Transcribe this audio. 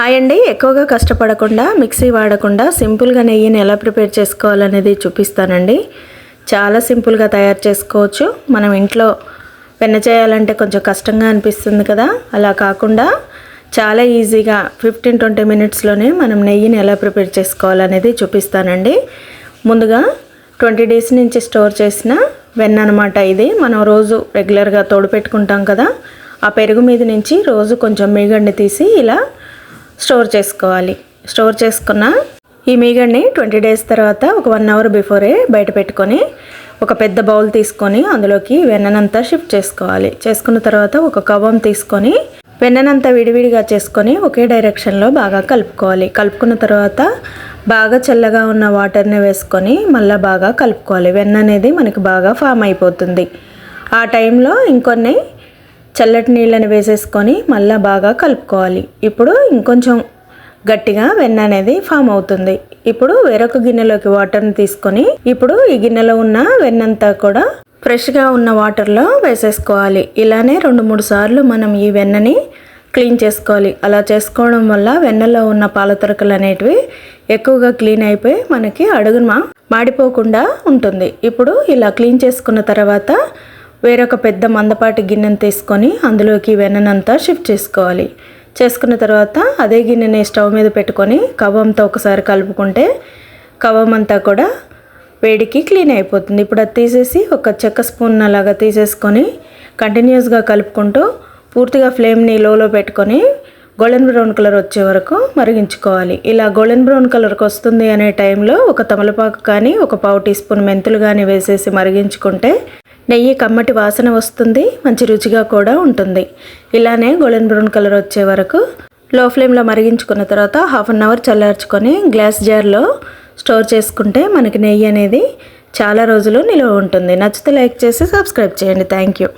Hi అండి, ఎక్కువగా కష్టపడకుండా మిక్సీ వాడకుండా సింపుల్గా నెయ్యిని ఎలా ప్రిపేర్ చేసుకోవాలనేది చూపిస్తానండి. చాలా సింపుల్గా తయారు చేసుకోవచ్చు. మనం ఇంట్లో వెన్న చేయాలంటే కొంచెం కష్టంగా అనిపిస్తుంది కదా, అలా కాకుండా చాలా ఈజీగా 15-20 మినిట్స్లోనే మనం నెయ్యిని ఎలా ప్రిపేర్ చేసుకోవాలనేది చూపిస్తానండి. ముందుగా 20 డేస్ నుంచి స్టోర్ చేసిన వెన్న అనమాట. ఇది మనం రోజు రెగ్యులర్గా తోడు పెట్టుకుంటాం కదా, ఆ పెరుగు మీద నుంచి రోజు కొంచెం మీగడని తీసి ఇలా స్టోర్ చేసుకోవాలి. స్టోర్ చేసుకున్న ఈ మీగడని 20 డేస్ తర్వాత ఒక 1 అవర్ బిఫోరే బయట పెట్టుకొని ఒక పెద్ద బౌల్ తీసుకొని అందులోకి వెన్ననంతా షిఫ్ట్ చేసుకోవాలి. చేసుకున్న తర్వాత ఒక కవ్వం తీసుకొని వెన్ననంతా విడివిడిగా చేసుకొని ఒకే డైరెక్షన్లో బాగా కలుపుకోవాలి. కలుపుకున్న తర్వాత బాగా చల్లగా ఉన్న వాటర్ని వేసుకొని మళ్ళీ బాగా కలుపుకోవాలి. వెన్న అనేది మనకి బాగా ఫామ్ అయిపోతుంది. ఆ టైంలో ఇంకొన్ని చల్లటి నీళ్ళని వేసేసుకొని మళ్ళీ బాగా కలుపుకోవాలి. ఇప్పుడు ఇంకొంచెం గట్టిగా వెన్న అనేది ఫామ్ అవుతుంది. ఇప్పుడు వేరొక గిన్నెలోకి వాటర్ని తీసుకొని ఇప్పుడు ఈ గిన్నెలో ఉన్న వెన్నంతా కూడా ఫ్రెష్గా ఉన్న వాటర్లో వేసేసుకోవాలి. ఇలానే 2-3 సార్లు మనం ఈ వెన్నని క్లీన్ చేసుకోవాలి. అలా చేసుకోవడం వల్ల వెన్నలో ఉన్న పాల తొరకలు అనేటివి ఎక్కువగా క్లీన్ అయిపోయి మనకి అడుగున మాడిపోకుండా ఉంటుంది. ఇప్పుడు ఇలా క్లీన్ చేసుకున్న తర్వాత వేరొక పెద్ద మందపాటి గిన్నెను తీసుకొని అందులోకి వెన్ననంతా షిఫ్ట్ చేసుకోవాలి. చేసుకున్న తర్వాత అదే గిన్నెని స్టవ్ మీద పెట్టుకొని కవ్వంతో ఒకసారి కలుపుకుంటే కవ్వం అంతా కూడా వేడికి క్లీన్ అయిపోతుంది. ఇప్పుడు అది తీసేసి ఒక చెక్క స్పూన్ అలాగా తీసేసుకొని కంటిన్యూస్గా కలుపుకుంటూ పూర్తిగా ఫ్లేమ్ని లోలో పెట్టుకొని గోల్డెన్ బ్రౌన్ కలర్ వచ్చే వరకు మరిగించుకోవాలి. ఇలా గోల్డెన్ బ్రౌన్ కలర్కి వస్తుంది అనే టైంలో ఒక తమలపాకు కానీ ఒక పావు టీ స్పూన్ మెంతులు కానీ వేసేసి మరిగించుకుంటే నెయ్యి కమ్మటి వాసన వస్తుంది, మంచి రుచిగా కూడా ఉంటుంది. ఇలానే గోల్డెన్ బ్రౌన్ కలర్ వచ్చే వరకు లో ఫ్లేమ్లో మరిగించుకున్న తర్వాత 1/2 అవర్ చల్లార్చుకొని గ్లాస్ జార్లో స్టోర్ చేసుకుంటే మనకి నెయ్యి అనేది చాలా రోజులు నిలువ ఉంటుంది. నచ్చితే లైక్ చేసి సబ్స్క్రైబ్ చేయండి. Thank you.